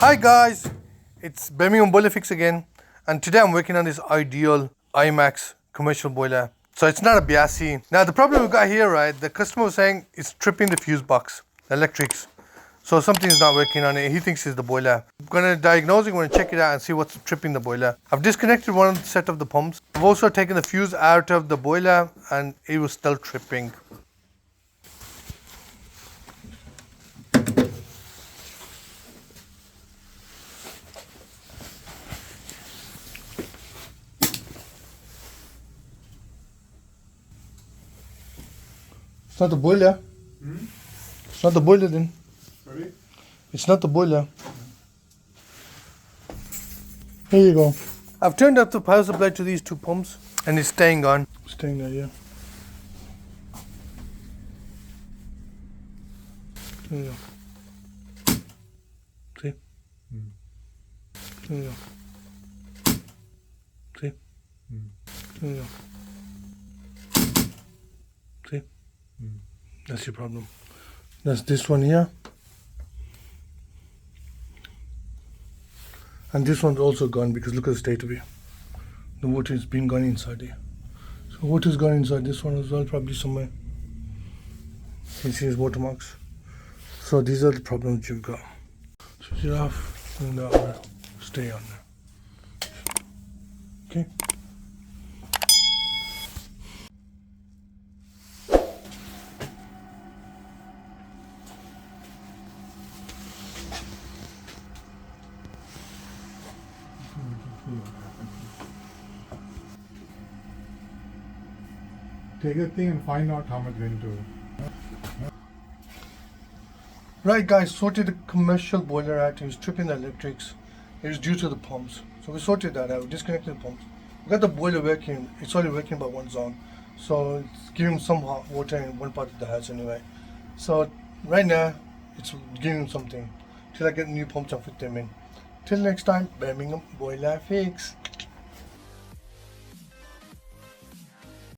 Hi guys, it's Birmingham Boiler Fix again, and today I'm working on this ideal imax commercial boiler. So it's not a Biasi. Now the problem we got here, right, the customer was saying it's tripping the fuse box, the electrics. So something's not working on it. He thinks it's the boiler. I'm gonna diagnose it, I'm gonna check it out and see what's tripping the boiler. I've disconnected one set of the pumps. I've also taken the fuse out of the boiler and it was still tripping. It's not the boiler. It's not the boiler then. Sorry? It's not the boiler. Here you go. I've turned up the power supply to these two pumps and it's staying on. Staying there, yeah. There you go. See? There you go. See? There you go. See? That's your problem. That's this one here. And this one's also gone because look at the state of it. The water has been gone inside here. So water's gone inside this one as well, probably somewhere. You can see his watermarks. So these are the problems you've got. Switch it off and that will stay on there. Okay. Take the thing and find out how much went to. Right guys, sorted the commercial boiler out. It was tripping the electrics. It was due to the pumps. So we sorted that out, disconnected the pumps. We got the boiler working. It's only working by one zone. So it's giving some hot water in one part of the house anyway. So right now, it's giving something. Till I get new pumps and fit them in. Till next time, Birmingham Boiler Fix.